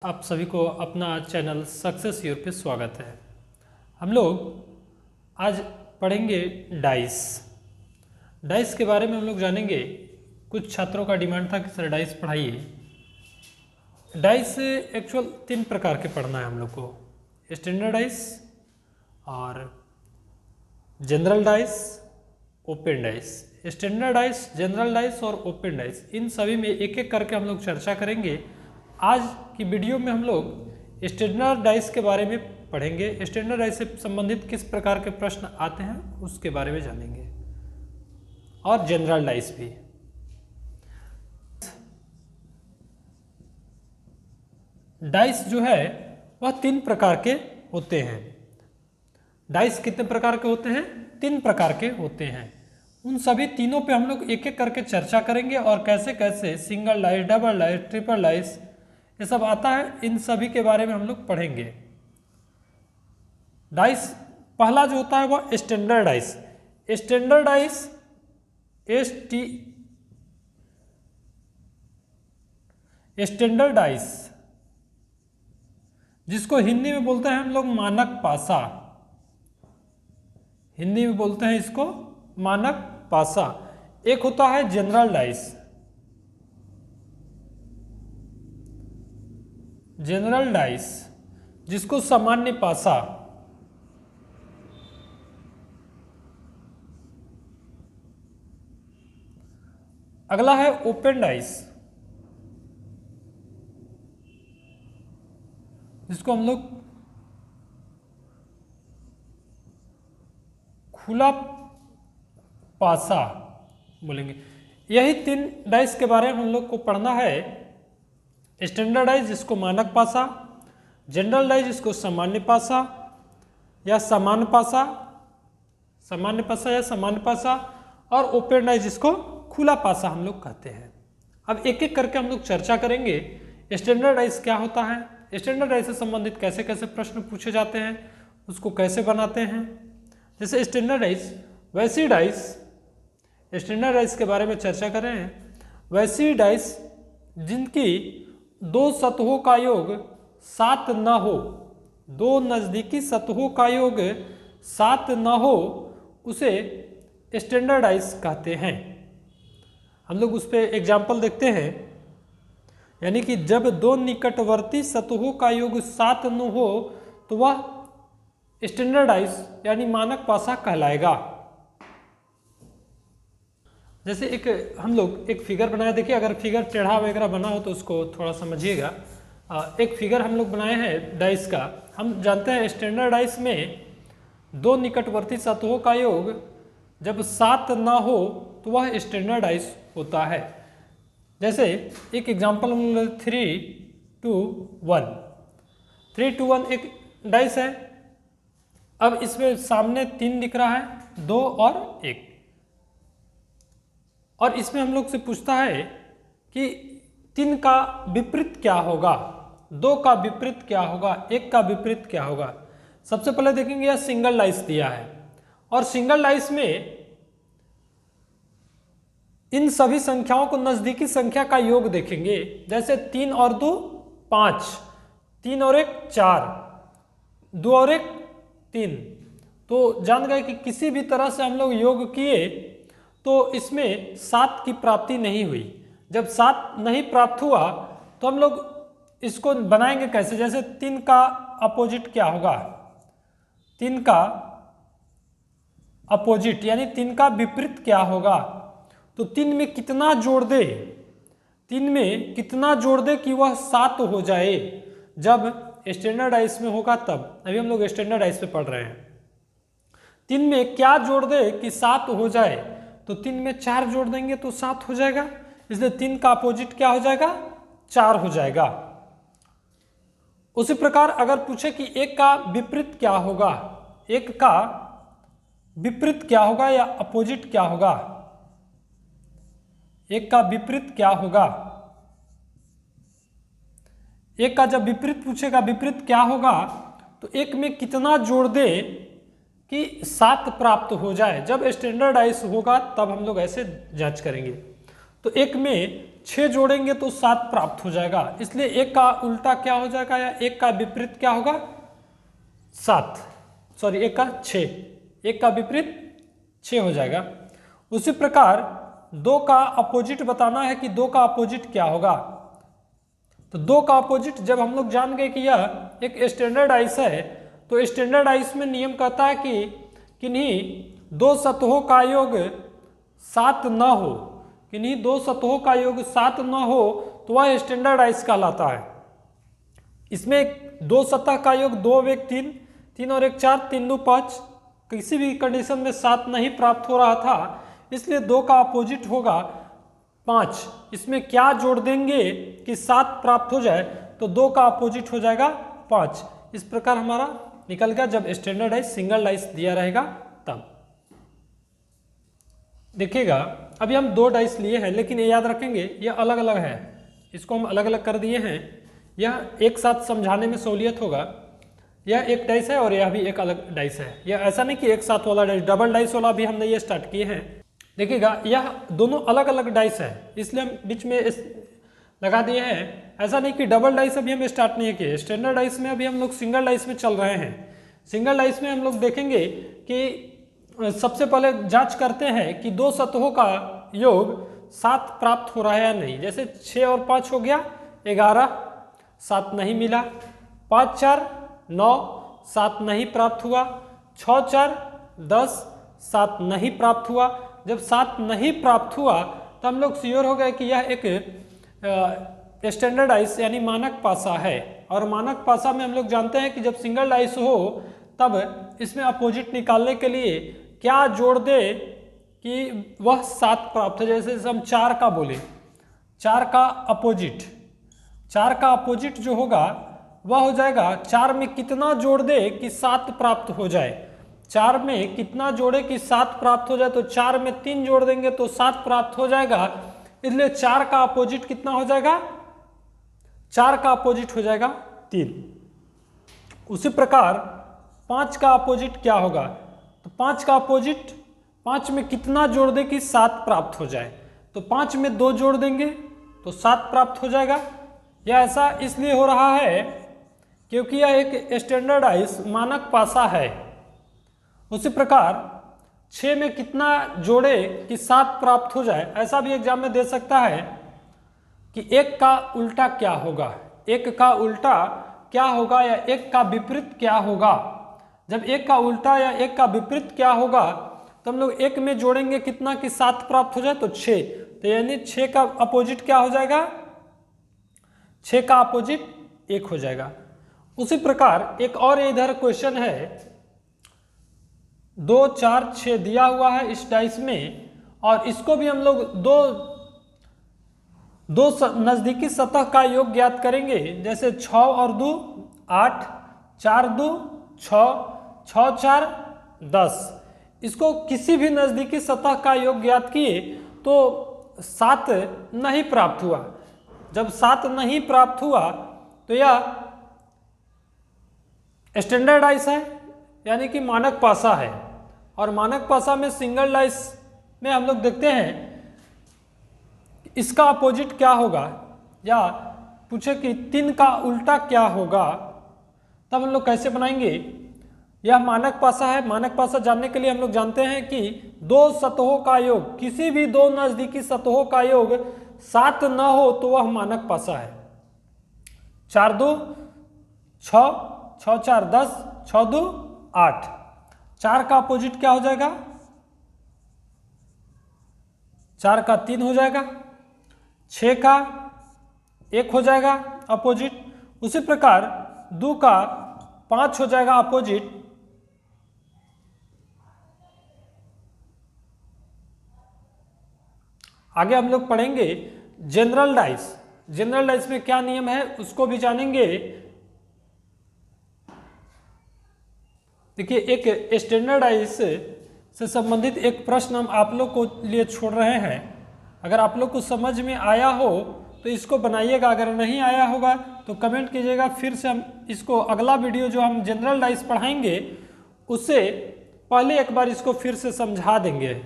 आप सभी को अपना चैनल सक्सेस योर पे स्वागत है। हम लोग आज पढ़ेंगे डाइस। डाइस के बारे में हम लोग जानेंगे। कुछ छात्रों का डिमांड था कि सर डाइस पढ़ाइए। डाइस एक्चुअल 3 प्रकार के पढ़ना है हम लोग को, स्टैंडर्ड डाइस और general dice, open dice. Standard dice, general dice और ओपन डाइस, इन सभी में एक एक करके हम लोग चर्चा करेंगे। आज की वीडियो में हम लोग स्टैंडर्ड डाइस के बारे में पढ़ेंगे। स्टैंडर्ड डाइस से संबंधित किस प्रकार के प्रश्न आते हैं उसके बारे में जानेंगे, और जनरल डाइस भी। डाइस जो है वह 3 प्रकार के होते हैं। डाइस कितने प्रकार के होते हैं? 3 प्रकार के होते हैं। उन सभी तीनों पे हम लोग एक एक करके चर्चा करेंगे और कैसे कैसे single dice, double dice, triple dice ये सब आता है, इन सभी के बारे में हम लोग पढ़ेंगे। डाइस पहला जो होता है वह standard dice. Standard dice standard dice जिसको हिंदी में बोलते हैं हम लोग मानक पासा। हिंदी में बोलते हैं इसको मानक पासा। एक होता है जनरल डाइस। जनरल डाइस जिसको सामान्य पासा। अगला है ओपन डाइस जिसको हम लोग खुला पासा बोलेंगे। यही 3 डाइस के बारे में हम लोग को पढ़ना है। स्टैंडर्ड डाइस जिसको मानक पासा, जनरल डाइस जिसको सामान्य पासा या सामान्य पासा, या सामान्य पासा, और ओपन डाइस जिसको खुला पासा हम लोग कहते हैं। अब एक एक करके हम लोग चर्चा करेंगे। स्टैंडर्ड डाइस क्या होता है, स्टैंडर्ड डाइस से संबंधित कैसे कैसे प्रश्न पूछे जाते हैं, उसको कैसे बनाते हैं। जैसे स्टैंडर्ड डाइस, वैसी डाइस, स्टैंडर्ड डाइस के बारे में चर्चा कर रहे हैं। वैसी डाइस जिनकी 2 सतहों का योग 7 न हो, 2 नज़दीकी सतहों का योग 7 न हो, उसे स्टैंडर्ड डाइस कहते हैं। हम लोग उस पर एग्जाम्पल देखते हैं। यानी कि जब 2 निकटवर्ती सतहों का योग 7 न हो तो वह स्टैंडर्ड डाइस यानी मानक पासा कहलाएगा। जैसे हम लोग एक फिगर बनाया, देखिए अगर फिगर टेढ़ा वगैरह बना हो तो उसको थोड़ा समझिएगा। एक फिगर हम लोग बनाए हैं डाइस का। हम जानते हैं स्टैंडर्ड डाइस में 2 निकटवर्ती सतहों का योग जब 7 ना हो तो वह स्टैंडर्ड डाइस होता है। जैसे एक एग्जांपल हम लोग 3, 2, 1। 3, 2, 1 एक डाइस है। अब इसमें सामने 3 दिख रहा है, 2 और 1। और इसमें हम लोग से पूछता है कि 3 का विपरीत क्या होगा, 2 का विपरीत क्या होगा, 1 का विपरीत क्या होगा। सबसे पहले देखेंगे यह सिंगल डाइस दिया है, और सिंगल डाइस में इन सभी संख्याओं को नजदीकी संख्या का योग देखेंगे। जैसे 3 और 2 5, 3 और 1 4, 2 और 1 3। तो जान गए कि किसी भी तरह से हम लोग योग किए तो इसमें 7 की प्राप्ति नहीं हुई। जब 7 नहीं प्राप्त हुआ तो हम लोग इसको बनाएंगे कैसे। जैसे 3 का अपोजिट क्या होगा, 3 का अपोजिट यानी 3 का विपरीत क्या होगा। तो 3 में कितना जोड़ दे, 3 में कितना जोड़ दे कि वह 7 हो जाए। जब स्टैंडर्ड डाइस में होगा तब, अभी हम लोग स्टैंडर्ड डाइस पे पढ़ रहे हैं। 3 में क्या जोड़ दे कि 7 हो जाए, तो 3 में 4 जोड़ देंगे तो 7 हो जाएगा। इसलिए 3 का अपोजिट क्या हो जाएगा, 4 हो जाएगा। उसी प्रकार अगर पूछे कि 1 का विपरीत क्या होगा, 1 का विपरीत क्या होगा या अपोजिट क्या होगा, 1 का विपरीत क्या होगा। 1 का जब विपरीत पूछेगा विपरीत क्या होगा, तो 1 में कितना जोड़ दे कि 7 प्राप्त हो जाए। जब स्टैंडर्ड डाइस होगा तब हम लोग ऐसे जांच करेंगे। तो 1 में 6 जोड़ेंगे तो 7 प्राप्त हो जाएगा, इसलिए एक का उल्टा क्या हो जाएगा या एक का विपरीत क्या होगा, 7, सॉरी एक का 6, एक का विपरीत 6 हो जाएगा। उसी प्रकार 2 का अपोजिट बताना है कि 2 का अपोजिट क्या होगा। तो 2 का अपोजिट जब हम लोग जान गए कि यह एक स्टैंडर्ड आइस है, तो स्टैंडर्ड आइस में नियम कहता है कि किन्हीं 2 सतहों का योग 7 न हो, किन्हीं 2 सतहों का योग 7 न हो तो वह स्टैंडर्ड आइस कहलाता है। इसमें 2 सतह का योग 2 और 1 3, 3 और 1 4, 3 2 5, किसी भी कंडीशन में 7 नहीं प्राप्त हो रहा था, इसलिए 2 का अपोजिट होगा 5। इसमें क्या जोड़ देंगे कि 7 प्राप्त हो जाए, तो 2 का अपोजिट हो जाएगा 5। इस प्रकार हमारा निकल गया जब स्टैंडर्ड आइस सिंगल डाइस दिया रहेगा तब। देखिएगा अभी हम 2 डाइस लिए हैं, लेकिन ये याद रखेंगे यह अलग अलग है, इसको हम अलग अलग कर दिए हैं, यह एक साथ समझाने में सहूलियत होगा। यह एक डाइस है और यह भी एक अलग डाइस है, यह ऐसा नहीं कि एक साथ वाला डाइस, डबल डाइस वाला भी हमने ये स्टार्ट किए हैं। देखिएगा यह दोनों अलग अलग डाइस है, इसलिए हम बीच में लगा दिए हैं। ऐसा नहीं कि डबल डाइस अभी हम स्टार्ट नहीं किए, स्टैंडर्ड डाइस में अभी हम लोग सिंगल डाइस में चल रहे हैं। सिंगल डाइस में हम लोग देखेंगे कि सबसे पहले जांच करते हैं कि 2 सतहों का योग 7 प्राप्त हो रहा है या नहीं। जैसे 6 और 5 हो गया 11, 7 नहीं मिला, 5 4 9, 7 नहीं प्राप्त हुआ, 6 4 10, 7 नहीं प्राप्त हुआ। जब 7 नहीं प्राप्त हुआ तो हम लोग श्योर हो गए कि यह एक स्टैंडर्ड आइस यानी मानक पासा है। और मानक पासा में हम लोग जानते हैं कि जब सिंगल आइस हो तब इसमें अपोजिट निकालने के लिए क्या जोड़ दे कि वह 7 प्राप्त हो। जैसे हम 4 का बोले, 4 का अपोजिट, 4 का अपोजिट जो होगा वह हो जाएगा 4 में कितना जोड़ दे कि 7 प्राप्त हो जाए। 4 में कितना जोड़े कि 7 प्राप्त हो जाए, तो 4 में 3 जोड़ देंगे तो 7 प्राप्त हो जाएगा, इसलिए 4 का अपोजिट कितना हो जाएगा, 4 का अपोजिट हो जाएगा 3। उसी प्रकार 5 का अपोजिट क्या होगा, तो 5 का अपोजिट 5 में कितना जोड़ दे कि 7 प्राप्त हो जाए, तो 5 में 2 जोड़ देंगे तो 7 प्राप्त हो जाएगा। यह ऐसा इसलिए हो रहा है क्योंकि यह एक स्टैंडर्ड आइस मानक पासा है। उसी प्रकार 6 में कितना जोड़े कि 7 प्राप्त हो जाए, ऐसा भी एग्जाम में दे सकता है कि 1 का उल्टा क्या होगा, 1 का उल्टा क्या होगा या 1 का विपरीत क्या होगा। जब 1 का उल्टा या 1 का विपरीत क्या होगा तो हम लोग 1 में जोड़ेंगे कितना कि 7 प्राप्त हो जाए, तो 6, तो यानी 6 का अपोजिट क्या हो जाएगा, 6 का अपोजिट 1 हो जाएगा। उसी प्रकार एक और इधर क्वेश्चन है, 2 4 6 दिया हुआ है इस डाइस में, और इसको भी हम लोग दो नजदीकी सतह का योग ज्ञात करेंगे। जैसे 6 और 2 8, 4 2 6, 6 4 10। इसको किसी भी नजदीकी सतह का योग ज्ञात किए तो 7 नहीं प्राप्त हुआ। जब 7 नहीं प्राप्त हुआ तो यह स्टैंडर्ड आइस है यानी कि मानक पासा है। और मानक पासा में सिंगल डाइस में हम लोग देखते हैं इसका अपोजिट क्या होगा, या पूछे कि 3 का उल्टा क्या होगा, तब हम लोग कैसे बनाएंगे। यह मानक पासा है। मानक पासा जानने के लिए हम लोग जानते हैं कि 2 सतहों का योग, किसी भी 2 नजदीकी सतहों का योग 7 न हो तो वह मानक पासा है। 4 2 6, 6 4 10, 6 2 8। 4 का अपोजिट क्या हो जाएगा, 4 का 3 हो जाएगा, 6 का 1 हो जाएगा अपोजिट। उसी प्रकार 2 का 5 हो जाएगा अपोजिट। आगे हम लोग पढ़ेंगे जनरल डाइस। जनरल डाइस में क्या नियम है उसको भी जानेंगे। देखिए एक स्टैंडर्ड डाइस से संबंधित एक प्रश्न हम आप लोग को लिए छोड़ रहे हैं। अगर आप लोग को समझ में आया हो तो इसको बनाइएगा, अगर नहीं आया होगा तो कमेंट कीजिएगा। फिर से हम इसको अगला वीडियो जो हम जनरल डाइस पढ़ाएंगे उससे पहले एक बार इसको फिर से समझा देंगे।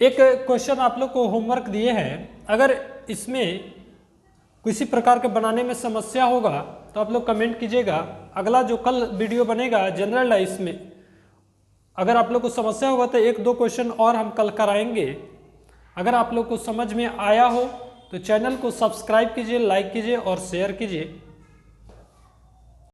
एक क्वेश्चन आप लोग को होमवर्क दिए हैं, अगर इसमें किसी प्रकार के बनाने में समस्या होगा तो आप लोग कमेंट कीजिएगा। अगला जो कल वीडियो बनेगा जनरल डाइस में, अगर आप लोग को समस्या होगा तो 1-2 क्वेश्चन और हम कल कराएंगे। अगर आप लोग को समझ में आया हो तो चैनल को सब्सक्राइब कीजिए, लाइक कीजिए और शेयर कीजिए।